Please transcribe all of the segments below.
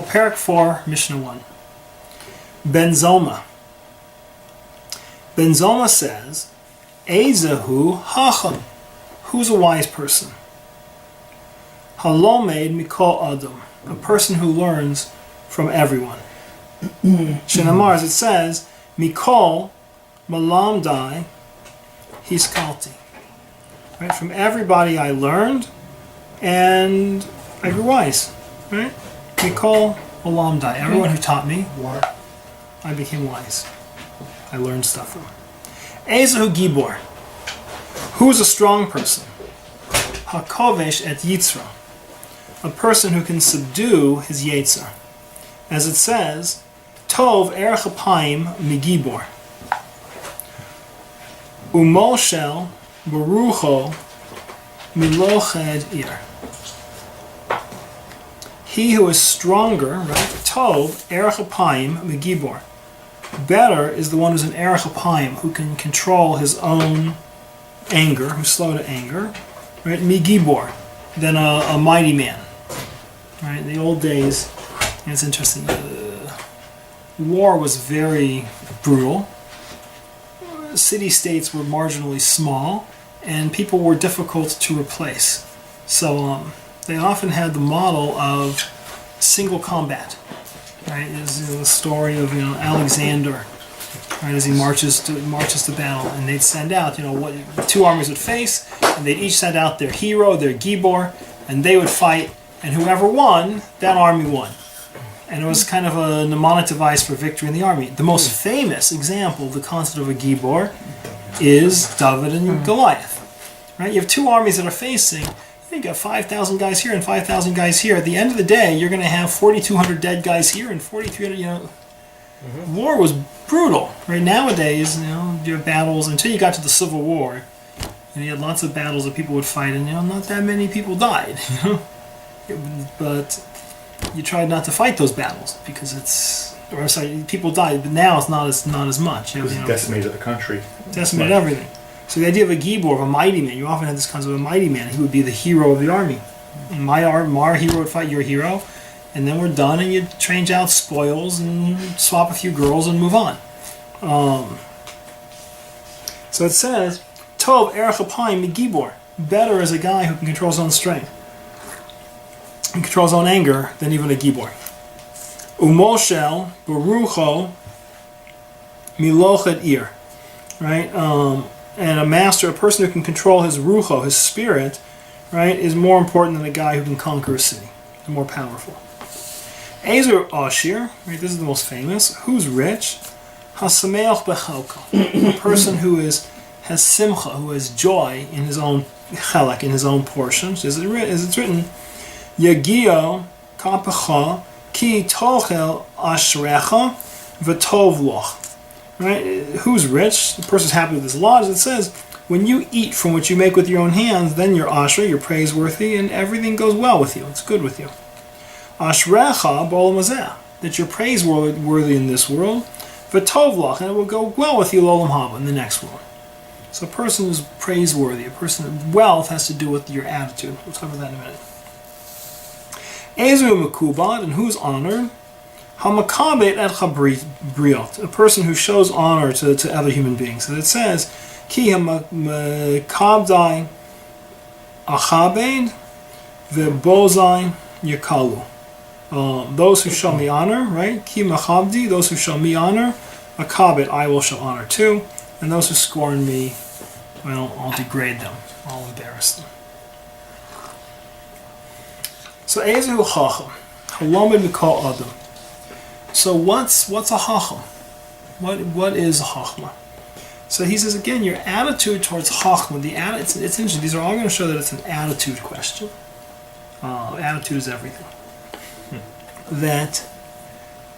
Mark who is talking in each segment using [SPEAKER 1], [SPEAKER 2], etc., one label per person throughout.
[SPEAKER 1] Parak 4, Mishnah 1. Ben Zoma. Ben Zoma says, Ezehu Hacham. Who's a wise person? Halomed Mikol Adam. A person who learns from everyone. Shenamar, as it says, Mikol Malamdai Hiskalti. Right? From everybody I learned, and I grew wise. Right? Mikol Malamdai. Everyone who taught me, I became wise. I learned stuff from him. Ezehu Gibor. Who's a strong person? Hakovesh et Yitzra. A person who can subdue his Yetzer. As it says, Tov erech apayim migibor. Umoshel berucho miloched ir. He who is stronger, right? Tov erech apayim migibor. Better is the one who's an erech apayim, who can control his own anger, who's slow to anger, right? Migibor, than a mighty man. Right? In the old days, and it's interesting. War was very brutal. City-states were marginally small, and people were difficult to replace. So they often had the model of single combat. Right? Is the story of Alexander, right? As he marches to battle, and they'd send out what two armies would face, and they'd each send out their hero, their gibor, and they would fight, and whoever won, that army won. And it was kind of a mnemonic device for victory in the army. The most famous example of the concept of a gibor is David and Goliath. Right? You have two armies that are facing. You got 5,000 guys here and 5,000 guys here. At the end of the day, you're going to have 4,200 dead guys here and 4,300. War was brutal. Right nowadays, you have battles until you got to the Civil War, and you had lots of battles that people would fight, and not that many people died. But you tried not to fight those battles because people died, but now it's not as much.
[SPEAKER 2] It decimated the country.
[SPEAKER 1] Decimated everything. So the idea of a gibor, of a mighty man, you often had this concept of a mighty man. He would be the hero of the army. And my hero would fight your hero, and then we're done, and you change out spoils and swap a few girls and move on. So it says, Tov erech apayim migibor. Better is a guy who can control his own strength and control his own anger than even a gibor. Umoshel berucho miloched ir. Right? And a master, a person who can control his rucho, his spirit, right, is more important than a guy who can conquer a city. They're more powerful. Ezer Ashir, right, this is the most famous. Who's rich? Hasameach bechelka. A person who has simcha, who has joy in his own chelak, in his own portions. As it's written, Yagio kapecha ki tochel ashrecha v'tov loch. Right? Who's rich? The person's happy with his lot. As it says, when you eat from what you make with your own hands, then you're ashra, you're praiseworthy, and everything goes well with you. It's good with you. Ashrecha b'olam hazeh, that you're praiseworthy in this world. V'tov lach, and it will go well with you l'olam haba, in the next world. So a person who's praiseworthy, a person, wealth has to do with your attitude. We'll talk about that in a minute. Ezu mekubad, and who's honored? Hamakabet et chabriot, a person who shows honor to other human beings. As it says, Ki hamakabdai achabed vebozai yakalu. Those who show me honor, right? Ki machabdi, those who show me honor, akabet, I will show honor too. And those who scorn me, well, I'll degrade them. I'll embarrass them. So, Ezehu chacham, halamed mikol adam. So what's a chacham? What is a chachma? So he says again, your attitude towards chachma. It's interesting. These are all going to show that it's an attitude question. Attitude is everything. That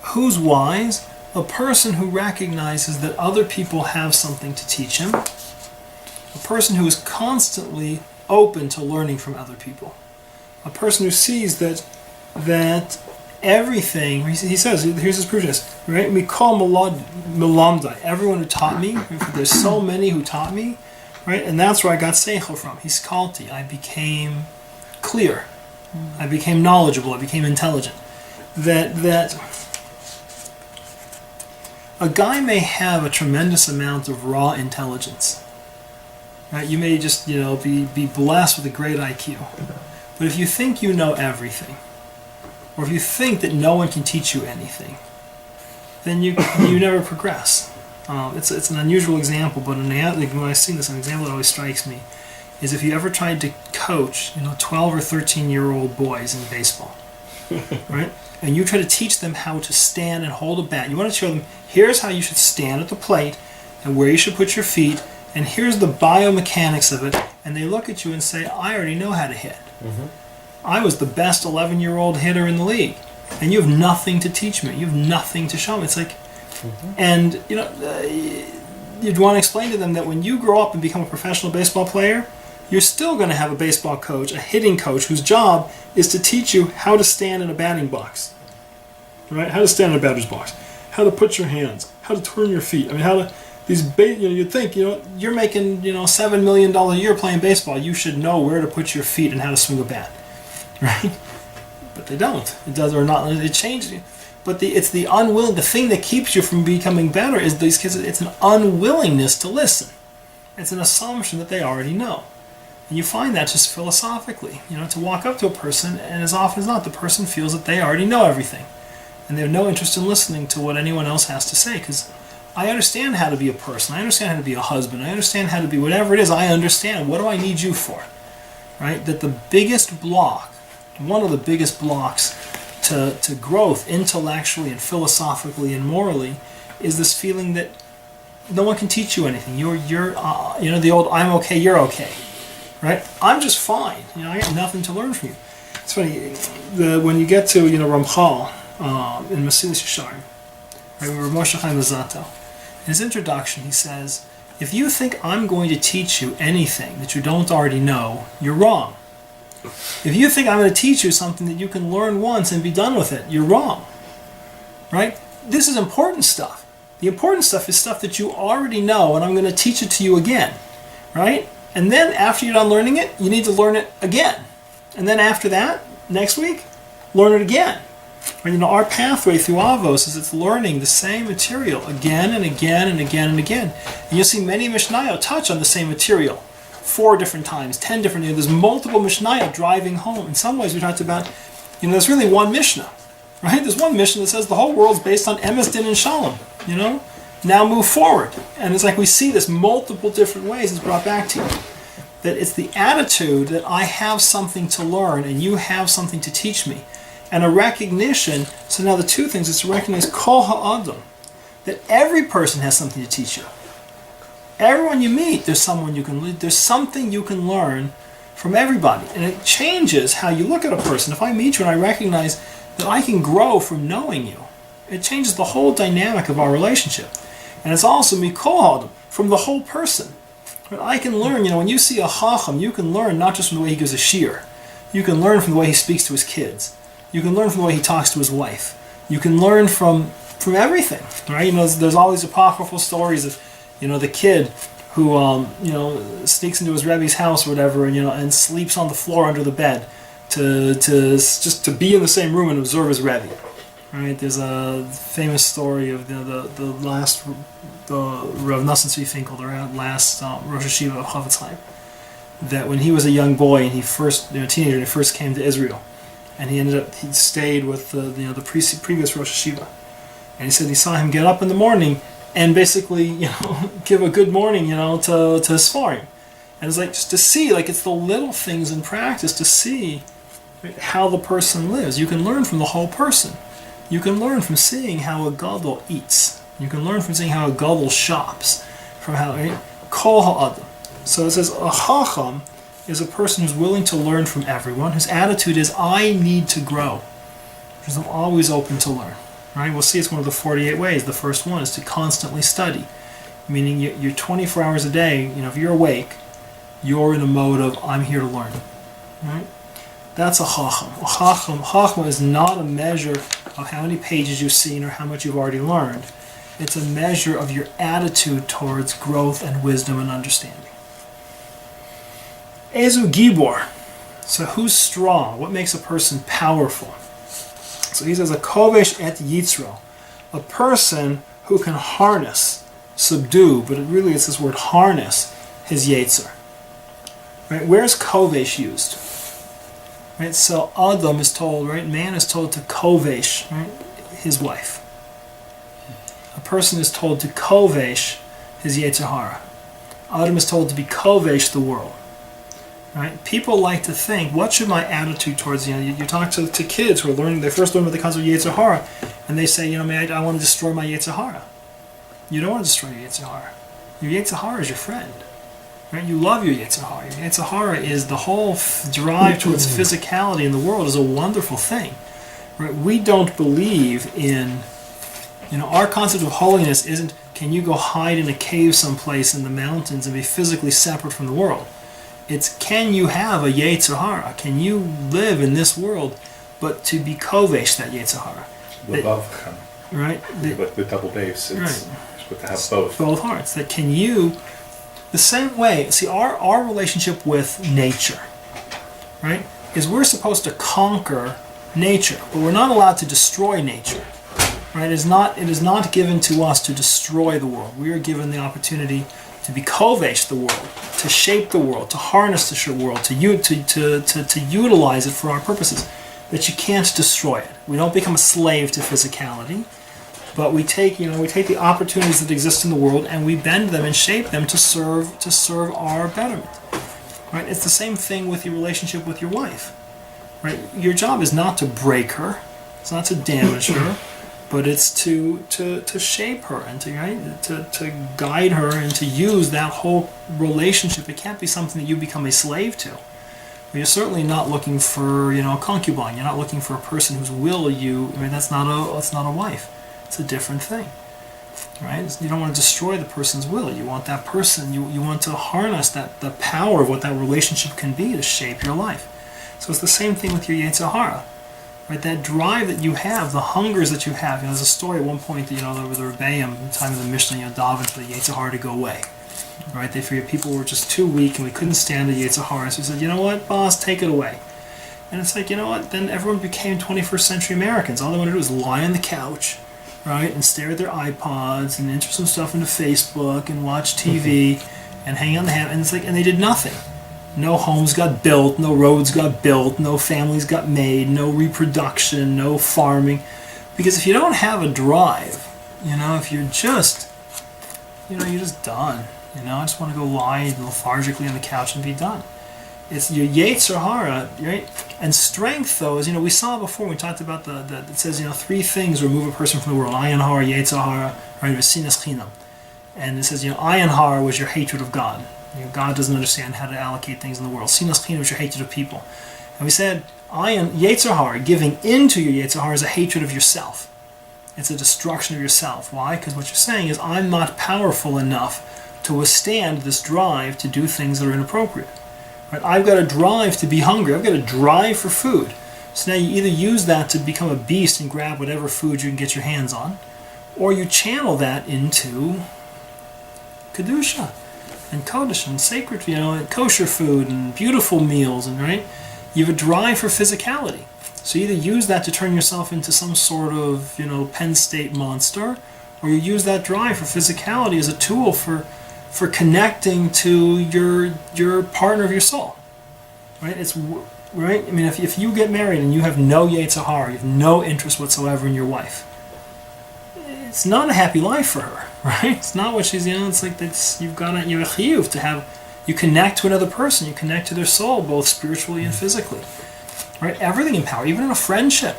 [SPEAKER 1] who's wise? A person who recognizes that other people have something to teach him. A person who is constantly open to learning from other people. A person who sees that everything, he says, here's his proof, right? Mikol melamdai, everyone who taught me, there's so many who taught me, right? And that's where I got seichel from. Hiskalti, I became clear. I became knowledgeable. I became intelligent. that a guy may have a tremendous amount of raw intelligence. Right? You may just, be blessed with a great IQ. But if you think you know everything, or if you think that no one can teach you anything, then you never progress. It's an unusual example, but when I've seen this, an example that always strikes me is if you ever tried to coach, 12 or 13-year-old boys in baseball, right? And you try to teach them how to stand and hold a bat. You want to show them, here's how you should stand at the plate, and where you should put your feet, and here's the biomechanics of it. And they look at you and say, I already know how to hit. Mm-hmm. I was the best 11-year-old hitter in the league, and you have nothing to teach me. You have nothing to show me. It's like, and you'd want to explain to them that when you grow up and become a professional baseball player, you're still going to have a baseball coach, a hitting coach, whose job is to teach you how to stand in a batting box, right? How to stand in a batter's box, how to put your hands, how to turn your feet. I mean, how to you'd think, you're making $7 million a year playing baseball. You should know where to put your feet and how to swing a bat, right? But they don't. It does or not. It changes. But it's the unwilling. The thing that keeps you from becoming better is these kids. It's an unwillingness to listen. It's an assumption that they already know. And you find that just philosophically, to walk up to a person, and as often as not, the person feels that they already know everything. And they have no interest in listening to what anyone else has to say, because I understand how to be a person. I understand how to be a husband. I understand how to be whatever it is. I understand. What do I need you for? Right? That the biggest block, one of the biggest blocks to growth intellectually and philosophically and morally is this feeling that no one can teach you anything. You're the old I'm okay, you're okay. Right? I'm just fine. I got nothing to learn from you. It's funny, when you get to Ramchal in Mesilas Yesharim, right, Rav Moshe Chaim Luzzatto, in his introduction he says, if you think I'm going to teach you anything that you don't already know, you're wrong. If you think I'm going to teach you something that you can learn once and be done with it, you're wrong. Right? This is important stuff. The important stuff is stuff that you already know, and I'm going to teach it to you again. Right? And then after you're done learning it, you need to learn it again. And then after that, next week, learn it again. And our pathway through Avos is it's learning the same material again and again and again and again. And you'll see many Mishnayot touch on the same material 4 different times, 10 different. There's multiple Mishnayot driving home. In some ways, we talked about, there's really one Mishnah, right? There's one Mishnah that says the whole world's based on Emes, Din, and Shalom. Now move forward. And it's like we see this multiple different ways it's brought back to you. That it's the attitude that I have something to learn and you have something to teach me. And a recognition, so now the two things, is to recognize Kol Ha'adam, that every person has something to teach you. Everyone you meet, there's something you can learn from everybody. And it changes how you look at a person. If I meet you and I recognize that I can grow from knowing you, it changes the whole dynamic of our relationship. And it's also Mikol Ha'adam, from the whole person. I can learn, when you see a Chacham, you can learn not just from the way he gives a shiur. You can learn from the way he speaks to his kids. You can learn from the way he talks to his wife. You can learn from everything, right? There's all these apocryphal stories of, the kid who, sneaks into his Rebbe's house or whatever, and sleeps on the floor under the bed to be in the same room and observe his Rebbe. Right? There's a famous story of the Rav Nosson Tzvi Finkel, the last Rosh Hashiva of Chofetz Chaim, that when he was a young boy and he first, teenager, and he first came to Israel, and he stayed with the previous Rosh Hashiva, and he said he saw him get up in the morning and basically give a good morning to Sfarim, and it's like just to see, like it's the little things in practice to see how the person lives. You can learn from the whole person. You can learn from seeing how a gadol eats. You can learn from seeing how a gadol shops. From how Kol Ha'adam. So it says a Chacham is a person who's willing to learn from everyone, whose attitude is, I need to grow. Because I'm always open to learn. Right? We'll see it's one of the 48 ways. The first one is to constantly study. Meaning you're 24 hours a day, if you're awake, you're in a mode of, I'm here to learn. Right? That's a Chacham. Chacham is not a measure of how many pages you've seen or how much you've already learned. It's a measure of your attitude towards growth and wisdom and understanding. Ezu Gibor. So who's strong? What makes a person powerful? So he says a kovesh et yitzro, a person who can harness, subdue, but it really is this word harness, his yetzer. Right? Where's kovesh used? Right? So Adam is told, right? Man is told to kovesh, right? His wife. A person is told to kovesh his yetzer hara. Adam is told to be kovesh the world. Right? People like to think, what should my attitude towards, you talk to kids who are learning, they first learn about the concept of yetzer hara, and they say, I want to destroy my yetzer hara. You don't want to destroy your yetzer hara. Your yetzer hara is your friend. Right? You love your yetzer hara. Your yetzer hara is the whole drive towards physicality in the world is a wonderful thing. Right? We don't believe in, our concept of holiness isn't, can you go hide in a cave someplace in the mountains and be physically separate from the world? It's, can you have a yetzer hara? Can you live in this world, but to be kovesh that yetzer hara? Right?
[SPEAKER 2] With double base. It's
[SPEAKER 1] right.
[SPEAKER 2] good to have both.
[SPEAKER 1] Both hearts. That can you, the same way, see, our relationship with nature, right, is we're supposed to conquer nature, but we're not allowed to destroy nature. Right? It is not given to us to destroy the world. We are given the opportunity to be kovesh the world, to shape the world, to harness the world, to utilize it for our purposes. That you can't destroy it. We don't become a slave to physicality, but we take the opportunities that exist in the world and we bend them and shape them to serve our betterment. Right? It's the same thing with your relationship with your wife. Right? Your job is not to break her. It's not to damage her. But it's to shape her and to guide her and to use that whole relationship. It can't be something that you become a slave to. You're certainly not looking for a concubine. You're not looking for a person whose will that's not a wife. It's a different thing, right? You don't want to destroy the person's will. You want that person. You want to harness the power of what that relationship can be to shape your life. So it's the same thing with your yetzer hara. Right, that drive that you have, the hungers that you have. There's a story at one point that there was the Rebbeim, in the time of the Mishnah, davened for the yetzer hara to go away. Right, they figured people were just too weak and we couldn't stand the yetzer hara. So he said, you know what, boss, take it away. And it's like, you know what? Then everyone became 21st century Americans. All they wanted to do was lie on the couch, right, and stare at their iPods and enter some stuff into Facebook and watch TV and hang on the hand. And it's like, and they did nothing. No homes got built, no roads got built, no families got made, no reproduction, no farming. Because if you don't have a drive, if you're just, you're just done. I just want to go lie lethargically on the couch and be done. It's your yetzer hara, right? And strength, though, is, we saw before when we talked about it says, 3 things remove a person from the world. Ayin hara, yetzer hara, right? V'sinas chinam. And it says, ayin hara was your hatred of God. God doesn't understand how to allocate things in the world. Sinas chinam is your hatred of people. And we said, yetzer hara, giving into your yetzer hara is a hatred of yourself. It's a destruction of yourself. Why? Because what you're saying is, I'm not powerful enough to withstand this drive to do things that are inappropriate. Right? I've got a drive to be hungry. I've got a drive for food. So now you either use that to become a beast and grab whatever food you can get your hands on, or you channel that into kedusha and kodesh and sacred, and kosher food and beautiful meals, and right, you have a drive for physicality. So you either use that to turn yourself into some sort of Penn State monster, or you use that drive for physicality as a tool for connecting to your partner of your soul. Right? It's right. I mean, if you get married and you have no yetzer hara, you have no interest whatsoever in your wife, it's not a happy life for her. Right? It's not what she's, it's like you've got a chiyuv to have, you connect to another person, you connect to their soul, both spiritually and physically. Right? Everything in power, even in a friendship,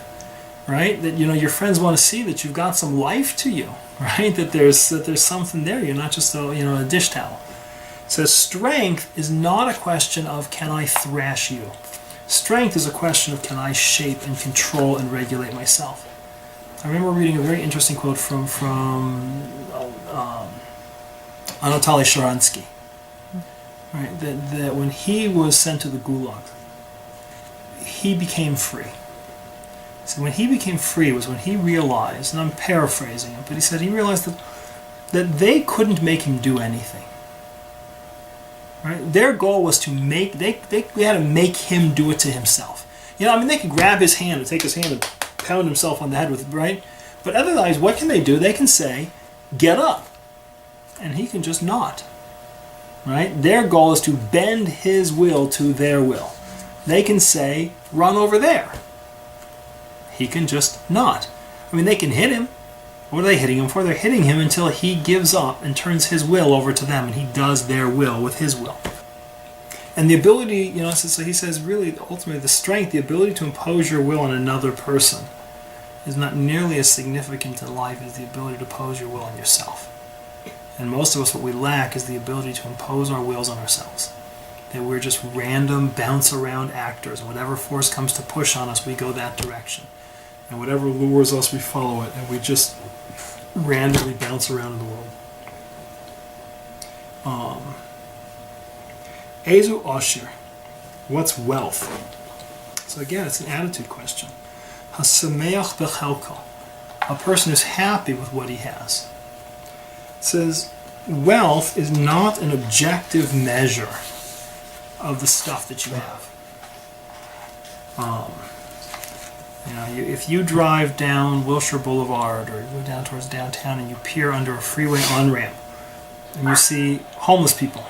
[SPEAKER 1] right? That, your friends want to see that you've got some life to you, right? That there's something there, you're not just a dish towel. So strength is not a question of, can I thrash you? Strength is a question of, can I shape and control and regulate myself? I remember reading a very interesting quote from Anatoly Sharansky, right? That when he was sent to the Gulag, he became free. So when he became free was when he realized, and I'm paraphrasing it, but he said he realized that they couldn't make him do anything. Right? Their goal was to they had to make him do it to himself. They could grab his hand and take his hand and pound himself on the head with, right? But otherwise, what can they do? They can say, get up. And he can just not. Right? Their goal is to bend his will to their will. They can say, run over there. He can just not. I mean, they can hit him. What are they hitting him for? They're hitting him until he gives up and turns his will over to them, and he does their will with his will. And the ability, so he says, really, ultimately, the strength, the ability to impose your will on another person is not nearly as significant in life as the ability to impose your will on yourself. And most of us, what we lack is the ability to impose our wills on ourselves. That we're just random, bounce-around actors. Whatever force comes to push on us, we go that direction. And whatever lures us, we follow it. And we just randomly bounce around in the world. Ezu Ashir. What's wealth? So again, it's an attitude question. Hasameach bechelko. A person who's happy with what he has. It says, wealth is not an objective measure of the stuff that you have. If you drive down Wilshire Boulevard or you go down towards downtown and you peer under a freeway on-ramp and you see homeless people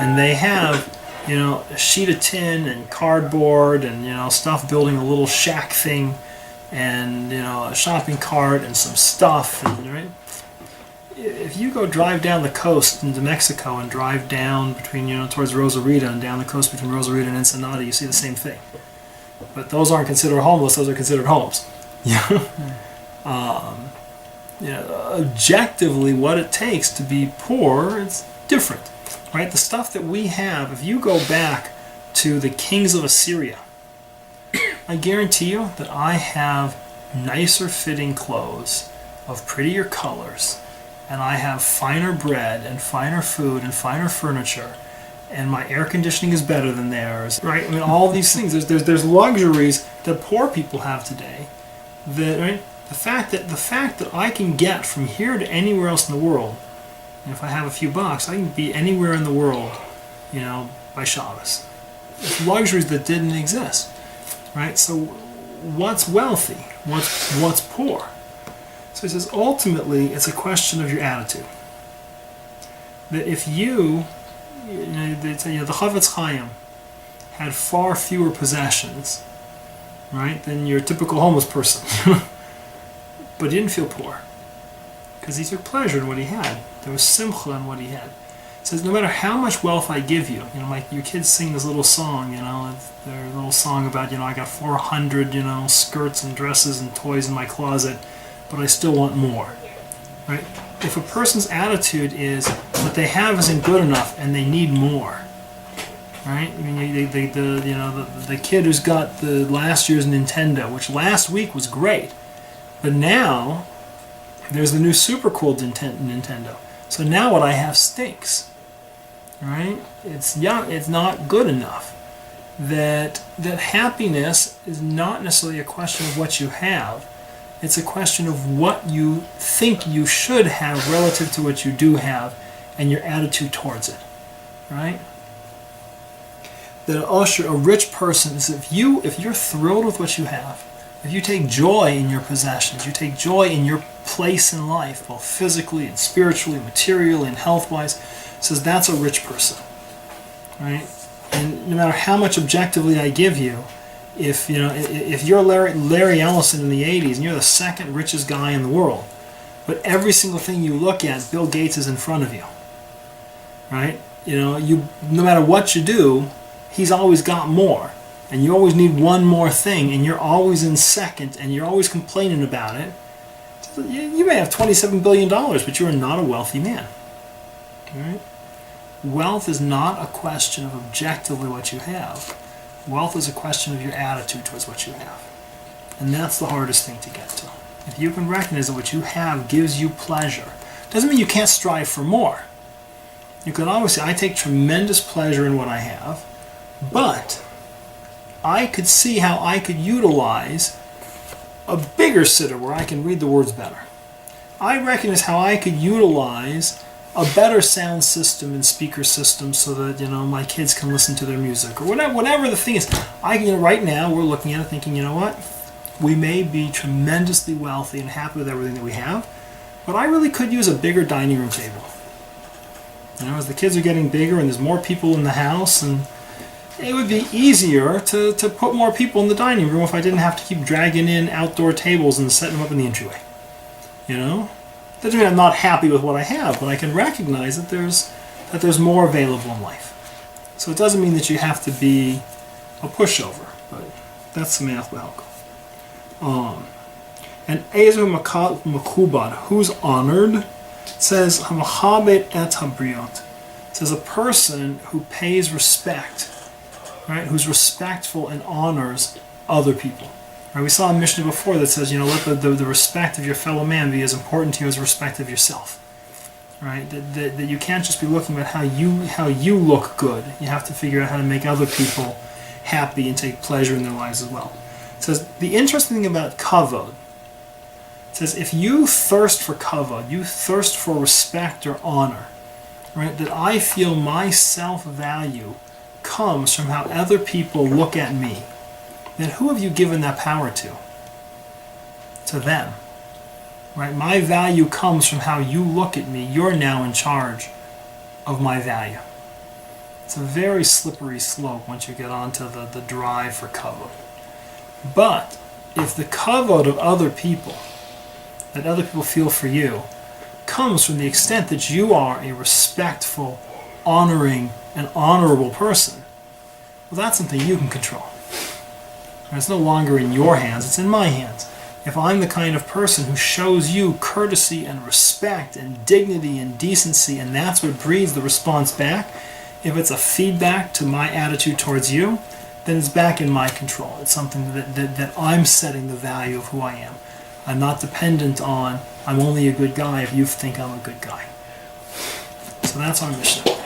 [SPEAKER 1] and they have, a sheet of tin and cardboard and, stuff building a little shack thing and, a shopping cart and some stuff, and, right? If you go drive down the coast into Mexico and drive down between, towards Rosarita and down the coast between Rosarita and Ensenada, you see the same thing. But those aren't considered homeless; those are considered homes. Objectively, what it takes to be poor, it's different, right? The stuff that we have. If you go back to the kings of Assyria, I guarantee you that I have nicer fitting clothes of prettier colors, and I have finer bread and finer food and finer furniture, and my air conditioning is better than theirs, right? I mean, all these things. There's luxuries that poor people have today. That, right? The fact that I can get from here to anywhere else in the world, and if I have a few bucks, I can be anywhere in the world, by Shabbos. It's luxuries that didn't exist, right? So, what's wealthy? What's poor? So he says, ultimately, it's a question of your attitude. That if the Chavetz Chaim had far fewer possessions, right, than your typical homeless person, but he didn't feel poor, because he took pleasure in what he had. There was simcha in what he had. It says, no matter how much wealth I give you, your kids sing this little song, their little song about, I got 400, skirts and dresses and toys in my closet, but I still want more, right? If a person's attitude is what they have isn't good enough and they need more, right? I mean, the kid who's got the last year's Nintendo, which last week was great, but now there's the new super cool Nintendo. So now what I have stinks, right? It's not good enough. That happiness is not necessarily a question of what you have. It's a question of what you think you should have relative to what you do have and your attitude towards it, right? That a rich person is if you're thrilled with what you have, if you take joy in your possessions, you take joy in your place in life, both physically and spiritually, materially and health-wise, says that's a rich person, right? And no matter how much objectively I give you, if you're Larry Ellison in the 80s and you're the second richest guy in the world, but every single thing you look at, Bill Gates is in front of you, right? No matter what you do, he's always got more, and you always need one more thing, and you're always in second, and you're always complaining about it. You may have $27 billion, but you're not a wealthy man, right? Wealth is not a question of objectively what you have. Wealth is a question of your attitude towards what you have. And that's the hardest thing to get to. If you can recognize that what you have gives you pleasure, doesn't mean you can't strive for more. You can always say, I take tremendous pleasure in what I have, but I could see how I could utilize a bigger sitter where I can read the words better. I recognize how I could utilize a better sound system and speaker system so that my kids can listen to their music or whatever the thing is. Right now we're looking at it thinking, what? We may be tremendously wealthy and happy with everything that we have, but I really could use a bigger dining room table. You know, as the kids are getting bigger and there's more people in the house, and it would be easier to put more people in the dining room if I didn't have to keep dragging in outdoor tables and setting them up in the entryway. You know? That doesn't mean I'm not happy with what I have, but I can recognize that there's more available in life. So it doesn't mean that you have to be a pushover, but that's the math will help. And Ezu Makubad, who's honored, says Hamachabet et Habriot. It says a person who pays respect, right? Who's respectful and honors other people. Right? We saw a Mishnah before that says, let the respect of your fellow man be as important to you as the respect of yourself. Right? That you can't just be looking at how you look good. You have to figure out how to make other people happy and take pleasure in their lives as well. It says the interesting thing about kavod. It says if you thirst for kavod, you thirst for respect or honor, right? That I feel my self-value comes from how other people look at me. Then who have you given that power to? To them. Right? My value comes from how you look at me. You're now in charge of my value. It's a very slippery slope once you get onto the drive for kavod. But if the kavod of other people, that other people feel for you, comes from the extent that you are a respectful, honoring, and honorable person, well, that's something you can control. And it's no longer in your hands, it's in my hands. If I'm the kind of person who shows you courtesy and respect and dignity and decency, and that's what breeds the response back, if it's a feedback to my attitude towards you, then it's back in my control. It's something that I'm setting the value of who I am. I'm not dependent on, I'm only a good guy if you think I'm a good guy. So that's our mission.